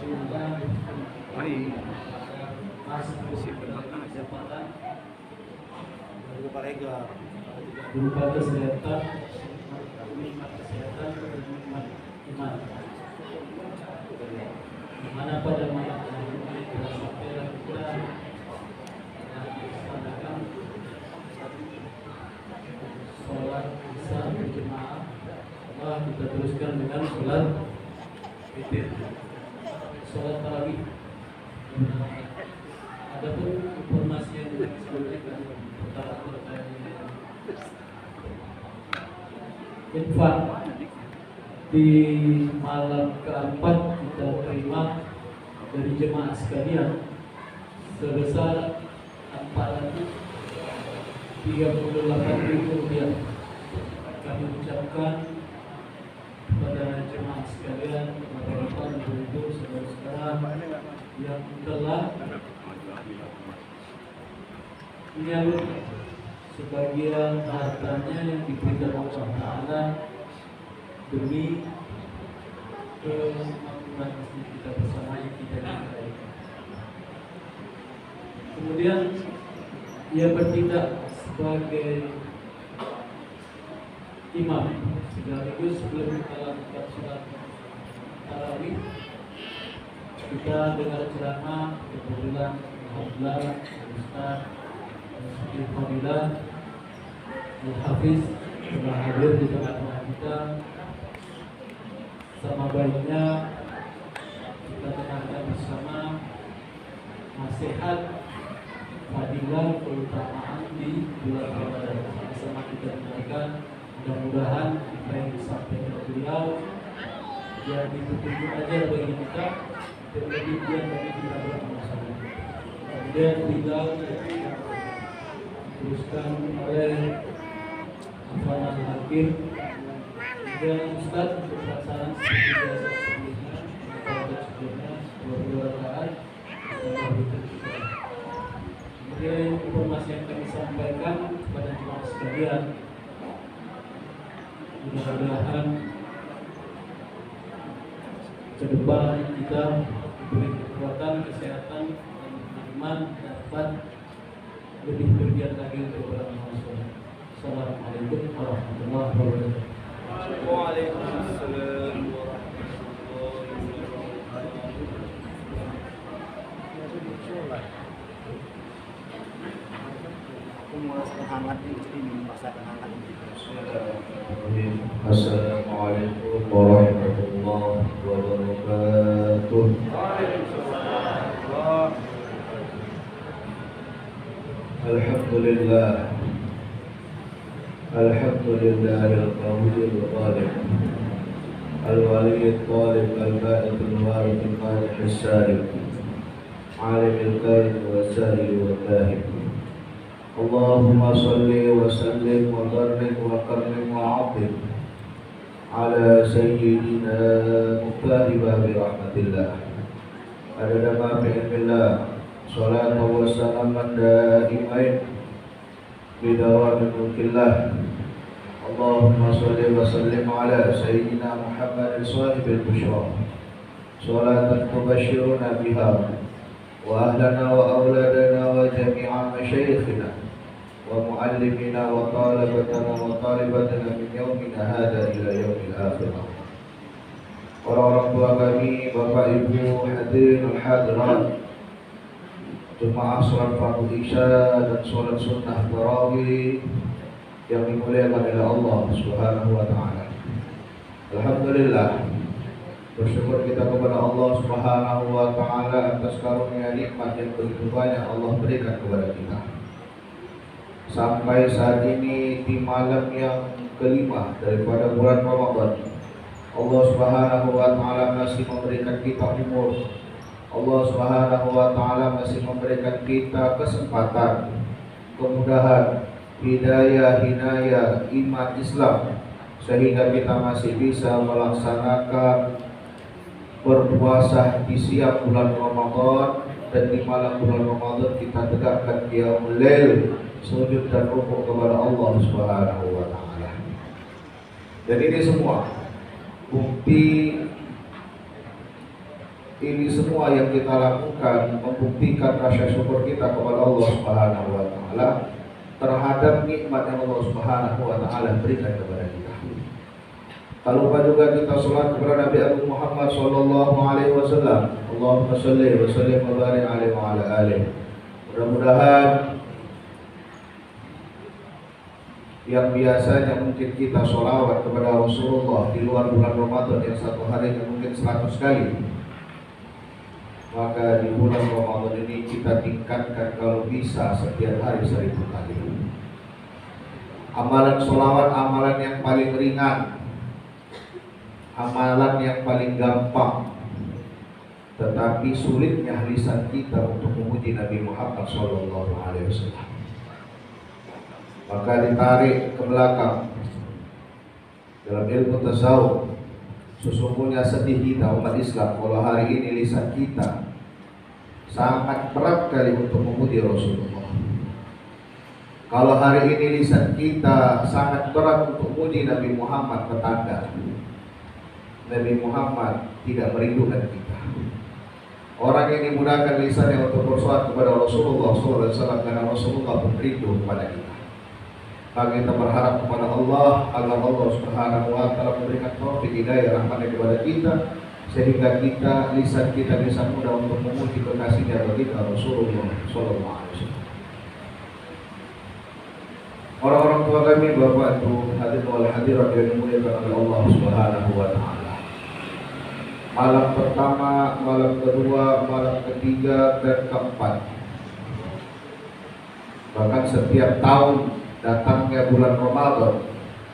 Baik. Berupa kesehatan, nikmat kesehatan, nikmat iman. Dimana pada malam hari ini kita sampai kita melaksanakan sholat isya berjemaah. Setelah kita teruskan dengan sholat witir, sholat tarawih. Adapun informasi yang kita sampaikan pertama terkait infak di malam keempat kita terima dari jemaah sekalian sebesar 438.000 rupiah. Kami ucapkan kepada jemaah sekalian, bapak-bapak, ibu-ibu, saudara-saudara yang telah menyalur sebagian hartanya yang diberikan Allah Ta'ala demi kemakmuran masjid kita bersama yang kita cintai. Kemudian ia bertindak sebagai imam sekaligus sebelum kita lakukan sholat tarawih kita dengar ceramah kebetulan Alhamdulillah Ustaz Al-Fadilah Al-Hafiz telah hadir di tengah-tengah kita. Sama baiknya kita dengarkan bersama nasihat fadilah keutamaan di bulan Ramadan. Sama-sama kita dengarkan, mudah-mudahan apa yang disampaikan beliau jadi petunjuk aja bagi kita dan kemudian bagi kita beramal saleh. Kemudian beliau teruskan oleh Al Hakim dan Ustaz untuk pelaksanaan seperti biasa sebelumnya, pada sebelumnya 22 rakaat. Kemudian informasi yang kami sampaikan kepada jemaah sekalian, mudah-mudahan ke depan kita diberi kekuatan, kesehatan, dan iman dapat lebih bergiat lagi untuk beramal saleh. Assalamualaikum warahmatullahi wabarakatuh. Waalaikumsalam. Aku mau rasa hangat ini masakan hangat ini. Assalamualaikum warahmatullahi wabarakatuh. Alhamdulillah. Alhamdulillah al-qawiyyi al-ghalib al-waliyyi al-talib al-ba'id al-warith al-qadih al-salib alim al-qaid wa-sahil wa-tahib. Allahumma salli wa sallim wa barik wa karrim wa 'azzim ala sayyidina muftahih babi rahmatillah adada ma fi ilmillah salatu wa salaman daimain bidawami mulkillah. Allahumma salli wa sallim ala sayyidina Muhammad sahibil bushra salatan tubashiruna biha wa ahlana wa awladana wa jami'a masyayikhina wa muallimina wa talibatana wa talibatana min yaumina hada ila yaumil akhirah. Para orang tua kami, bapak ibu hadirin al-hadirat, jemaah sholat fardu isya dan sholat sunnah tarawih yang dimuliakan oleh Allah Subhanahu wa taala. Alhamdulillah, bersyukur kita kepada Allah Subhanahu wa taala atas karunia nikmat yang begitu banyak Allah berikan kepada kita. Sampai saat ini di malam yang kelima daripada bulan Ramadan, Allah Subhanahu wa taala masih memberikan kita umur. Allah Subhanahu wa taala masih memberikan kita kesempatan, kemudahan, hidayah, iman Islam, sehingga kita masih bisa melaksanakan berpuasa di siang bulan Ramadan, dan di malam bulan Ramadan kita tegakkan qiyamul lail, sujud dan rukuk kepada Allah Subhanahu wa taala. Dan ini semua bukti ini semua yang kita lakukan membuktikan rasa syukur kita kepada Allah Subhanahu wa taala terhadap nikmat yang Allah Subhanahu wa taala berikan kepada kita. Tak lupa juga kita salat kepada Nabi Agung Muhammad sallallahu alaihi wasallam. Allahumma shalli wa sallim wa barik alaihi wa ala alihi. Mudah-mudahan yang biasanya mungkin kita sholawat kepada Rasulullah di luar bulan Ramadan yang satu harinya mungkin 100 kali, maka di bulan Ramadan ini kita tingkatkan kalau bisa setiap hari 1000 kali. Amalan sholawat amalan yang paling ringan, amalan yang paling gampang, tetapi sulitnya lisan kita untuk memuji Nabi Muhammad SAW. Maka ditarik ke belakang dalam ilmu tasawuf. Sesungguhnya sedih kita umat Islam kalau hari ini lisan kita sangat berat kali untuk memuji Rasulullah. Kalau hari ini lisan kita sangat berat untuk memuji Nabi Muhammad, petanda Nabi Muhammad tidak merindukan kita. Orang yang dimudahkan lisannya untuk bersolat kepada Rasulullah SAW karena Rasulullah pun rindu kepada kita. Maka kita berharap kepada Allah agar Allah Subhanahu wa taala memberikan taufik hidayah rahmatnya kepada kita sehingga kita lisan kita bisa mudah untuk memuji kekasihnya baginda Rasulullah sallallahu alaihi wasallam. Orang-orang tua kami, Bapak Ibu hadirin wal hadirat yang dimuliakan oleh Allah Subhanahu wa taala. Malam pertama, malam kedua, malam ketiga dan keempat. Bahkan setiap tahun datangnya bulan Ramadan,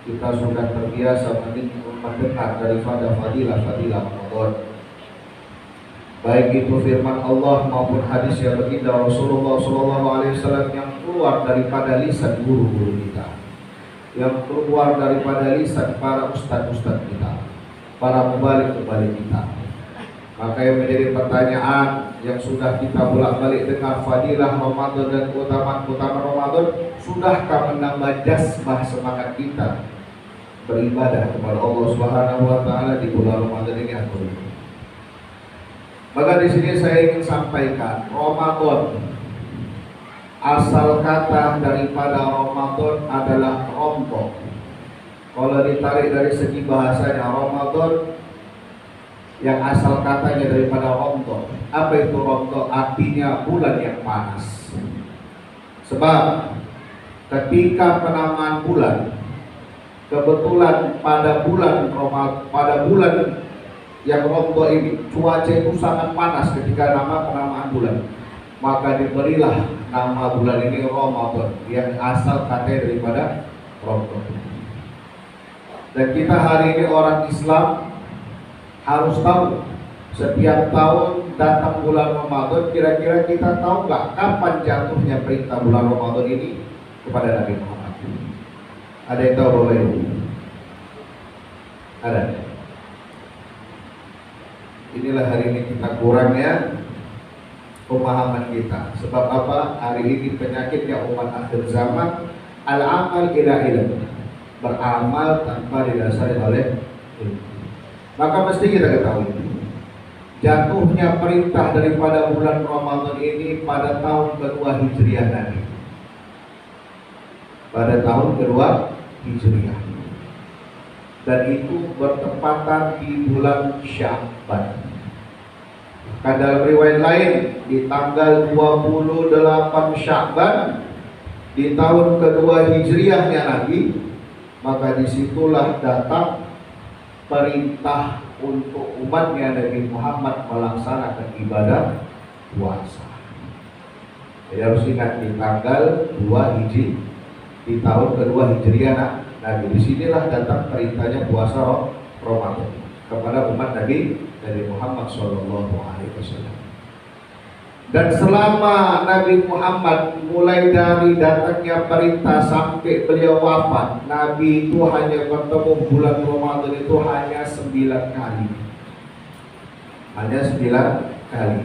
kita sudah terbiasa mendengar daripada fadilah-fadilah Ramadan. Baik itu firman Allah maupun hadis yang baginda Rasulullah SAW yang keluar daripada lisan guru-guru kita, yang keluar daripada lisan para ustadz-ustadz kita, para mubalik-mubalik kita. Maka yang menjadi pertanyaan yang sudah kita bolak-balik dengar fadilah Ramadan dan keutamaan Ramadan, sudahkah menambah jazbah semangat kita beribadah kepada Allah Subhanahu wa taala di bulan Ramadan ini atau belum? Maka di sini saya ingin sampaikan, Ramadan asal kata daripada Ramadan adalah rombong. Kalau ditarik dari segi bahasanya, Ramadan yang asal katanya daripada romto. Apa itu romto? Artinya bulan yang panas. Sebab ketika penamaan bulan, kebetulan pada bulan yang romto ini cuaca itu sangat panas ketika penamaan bulan, maka diberilah nama bulan ini Ramadan yang asal katanya daripada romto. Dan kita hari ini orang Islam harus tahu setiap tahun datang bulan Ramadan, kira-kira kita tahu nggak kapan jatuhnya perintah bulan Ramadan ini kepada Nabi Muhammad? Ada yang tahu boleh? Ada. Inilah hari ini kita kurangnya pemahaman kita. Sebab apa? Hari ini penyakitnya umat akhir zaman, al-amal ila ilm, beramal tanpa didasari oleh ilmu. Maka mesti kita ketahui jatuhnya perintah daripada bulan Ramadan ini pada tahun kedua Hijriah Nabi. Pada tahun kedua Hijriah. Dan itu bertepatan di bulan Sya'ban. Kan dalam riwayat lain di tanggal 28 Sya'ban di tahun kedua Hijriahnya Nabi, maka disitulah datang perintah untuk umatnya Nabi Muhammad melaksanakan ibadah puasa. Jadi harus ingat di tanggal 2 Hijri di tahun kedua Hijriah Nabi. Disinilah datang perintahnya puasa Ramadan kepada umat Nabi Muhammad SAW. Dan selama Nabi Muhammad mulai dari datangnya perintah sampai beliau wafat, Nabi itu hanya bertemu bulan Ramadan itu hanya 9 kali. Hanya 9 kali.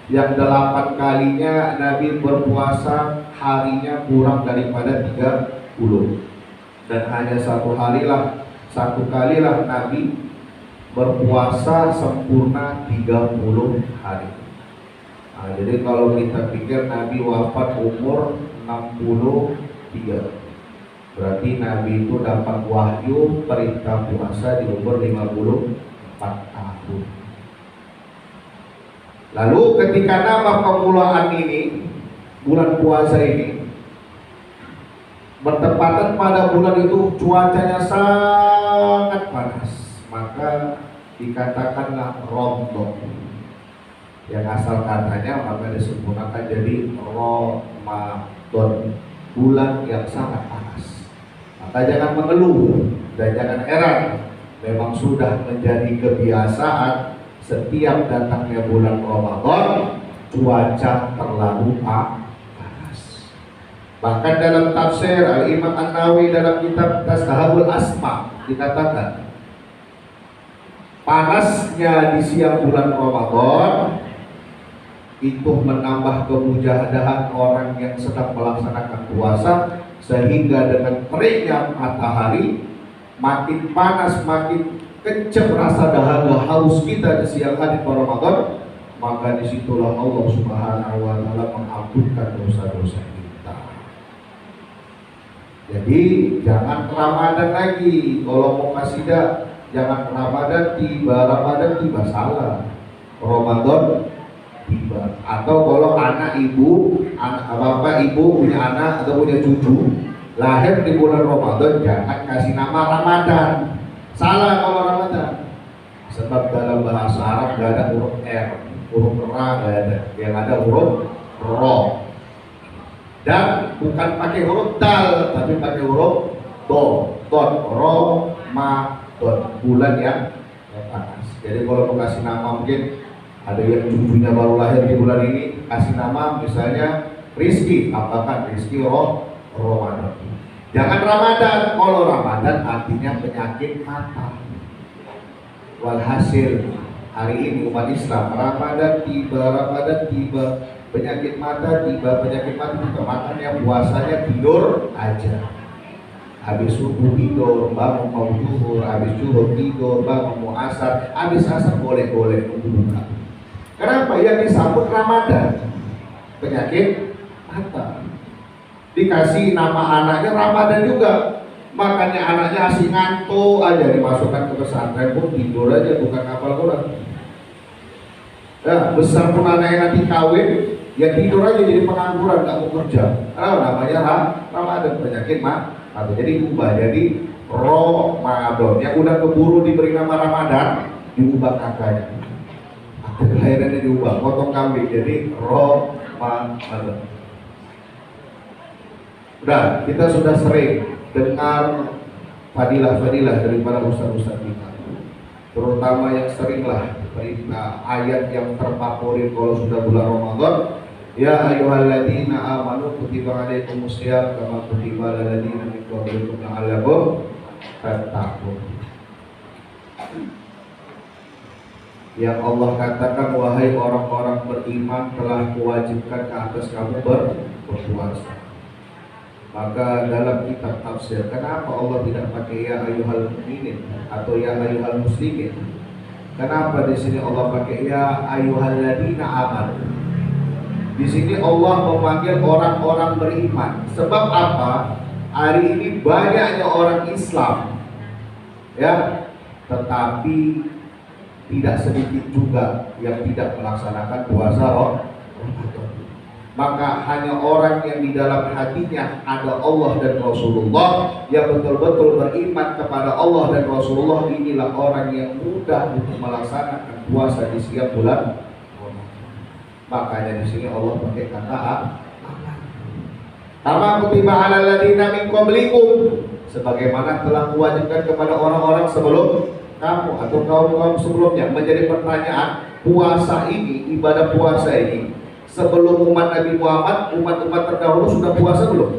Yang 8 kalinya Nabi berpuasa harinya kurang daripada 30. Dan hanya satu kalilah Nabi berpuasa sempurna 30 hari. Nah, jadi kalau kita pikir Nabi wafat umur 63, berarti Nabi itu dapat wahyu perintah puasa di umur 54 tahun. Lalu ketika nama permulaan ini, bulan puasa ini, bertepatan pada bulan itu cuacanya sangat panas, maka dikatakanlah Ramadan. Yang asal katanya maka disempurnakan jadi Ramadan, bulan yang sangat panas. Maka jangan mengeluh dan jangan heran, memang sudah menjadi kebiasaan setiap datangnya bulan Ramadan cuaca terlalu panas. Bahkan dalam tafsir Al-Imam An-Nawawi dalam kitab Tashabul Asma dikatakan panasnya di siang bulan Ramadan itu menambah kemujahadan orang yang sedang melaksanakan puasa, sehingga dengan teriknya matahari makin panas, makin kencang rasa dahaga haus kita di siang hari Ramadan, maka disitulah Allah Subhanahu wa Ta'ala mengampunkan dosa-dosa kita. Jadi jangan Ramadan lagi, kalau mau kasidah jangan Ramadan tiba salah, Ramadan tiba. Atau kalau anak bapak ibu punya anak atau punya cucu lahir di bulan Ramadan, jangan kasih nama Ramadan, salah kalau Ramadan. Sebab dalam bahasa Arab gak ada huruf R, huruf Ra gak ada, yang ada huruf Ro. Dan bukan pakai huruf Dal, tapi pakai huruf Do, Ramadan, bulan yang panas. Jadi kalau mau kasih nama, mungkin ada yang cucunya baru lahir di bulan ini, kasih nama misalnya Rizky, apakah Rizky Ramadan. Jangan Ramadan, kalau Ramadan artinya penyakit mata. Walhasil hari ini umat Islam Ramadan tiba, penyakit mata tiba, makanya puasanya tidur aja. Habis subuh tidur, bangun mau zuhur, habis zuhur tidur, bangun mau asar, habis asar boleh-boleh buka. Kenapa? Yang disambut Ramadan, penyakit mata. Dikasih nama anaknya Ramadan juga, makanya anaknya asing ngantuk aja, dimasukkan ke pesantren pun tidur aja, bukan hafal Quran. Ya, besar pun anaknya nanti kawin, ya tidur aja jadi pengangguran, nggak mau kerja. Namanya Ramadan, penyakit mata. Jadi ubah jadi Ramadan. Yang udah keburu diberi nama Ramadan, diubah kakaknya. Kelahirannya diubah, potong kambing jadi Ramadan. Udah, kita sudah sering dengar fadilah-fadilah dari para ustaz-ustaz kita, terutama yang seringlah berita ayat yang terfavorit kalau sudah bulan Ramadan. Ya ayyuhalladzina amanu kutiba alaikumusiyam kama kutiba alal ladzina min qablikum la'allakum tattaqun. Yang Allah katakan, wahai orang-orang beriman, telah kuwajibkan ke atas kamu berpuasa. Maka dalam kitab tafsir, kenapa Allah tidak pakai ya ayyuhal mu'minin atau ya ayyuhal muslimin? Kenapa di sini Allah pakai ya ayyuhalladzina amanu? Di sini Allah memanggil orang-orang beriman. Sebab apa? Hari ini banyaknya orang Islam, ya, tetapi tidak sedikit juga yang tidak melaksanakan puasa Ramadan. Maka hanya orang yang di dalam hatinya ada Allah dan Rasulullah, yang betul-betul beriman kepada Allah dan Rasulullah, inilah orang yang mudah untuk melaksanakan puasa di setiap bulan. Makanya di sini Allah pakai kata kama kutiba alal ladzina min qablikum, sebagaimana telah diwajibkan kepada orang-orang sebelum kamu atau kaum-kaum sebelumnya. Menjadi pertanyaan, puasa ini, ibadah puasa ini, sebelum umat Nabi Muhammad, umat-umat terdahulu sudah puasa belum?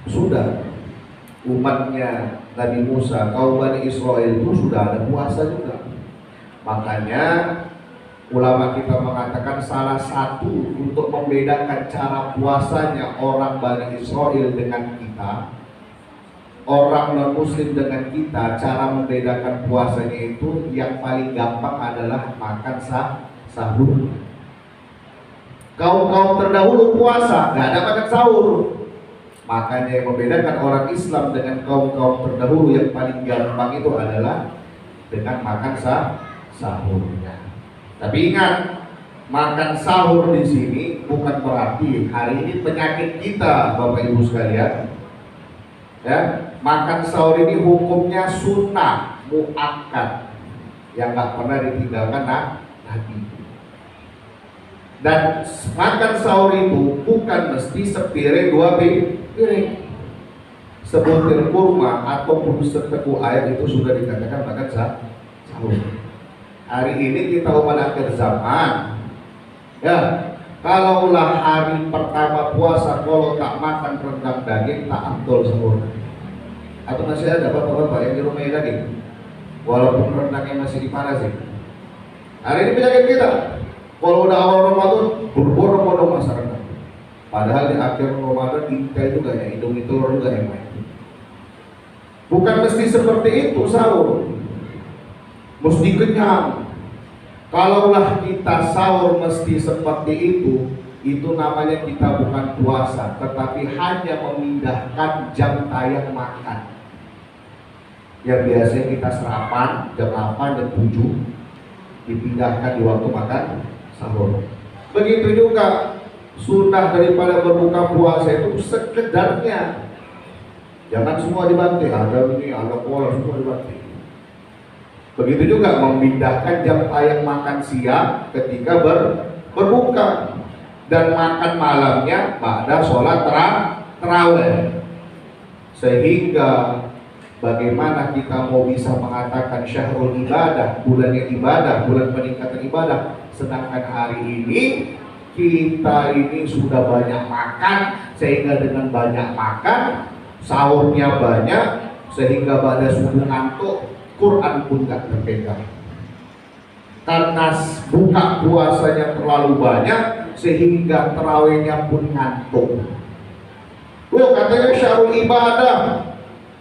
Sudah. Umatnya Nabi Musa, kaum Bani Israel itu sudah ada puasa juga. Makanya ulama kita mengatakan salah satu untuk membedakan cara puasanya orang Bani Israel dengan kita, orang non muslim dengan kita, cara membedakan puasanya itu yang paling gampang adalah makan sahur. Kaum terdahulu puasa, nggak ada makan sahur. Makanya yang membedakan orang Islam dengan kaum terdahulu yang paling gampang itu adalah dengan makan sahurnya. Tapi ingat, makan sahur di sini bukan berarti hari ini penyakit kita, Bapak Ibu sekalian. Ya, makan sahur ini hukumnya sunnah muakkad yang nggak pernah ditinggalkan Nabi. Dan makan sahur itu bukan mesti sepiring 2 piring. Sebutir kurma ataupun seteguk air itu sudah dikatakan makan sahur. Hari ini kita umat akhir zaman. Ya, kalaulah hari pertama puasa kalau tak makan rendang daging tak ambil sahur. Atau masih ada bapak-bapak yang di rumah daging, walaupun rendangnya masih dipanasin. Hari ini penyakit kita. Kalau udah awal Ramadan, berbondong-bondong masyarakat. Padahal di akhir Ramadan kita juga ya, Indomie telur juga yang main. Bukan mesti seperti itu sahur. Mesti kenyang. Kalaulah kita sahur mesti seperti itu namanya kita bukan puasa, tetapi hanya memindahkan jam tayang makan. Yang biasanya kita sarapan jam 8 dan 7 dipindahkan di waktu makan sahur. Begitu juga sunnah daripada berbuka puasa itu sekedarnya. Jangan semua dibanting, ada ini, ada pola, semua dibanting. Begitu juga memindahkan jam tayang makan siang ketika berbuka dan makan malamnya pada sholat tarawih. Sehingga bagaimana kita mau bisa mengatakan syahrul ibadah, bulannya ibadah, bulan peningkatan ibadah, sedangkan hari ini kita ini sudah banyak makan, sehingga dengan banyak makan sahurnya banyak, sehingga pada subuh ngantuk, Quran pun gak terpegang. Karena buka puasanya terlalu banyak, sehingga terawihnya pun ngantuk. Katanya syahrul ibadah,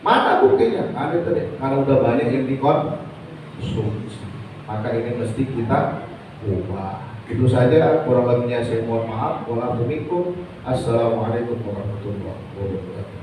mana buktinya? Ada tadi, karena udah banyak yang dikonsumsi. Maka ini mesti kita ubah. Itu saja, kurang lebihnya saya mohon maaf. Wassalamualaikum warahmatullahi wabarakatuh.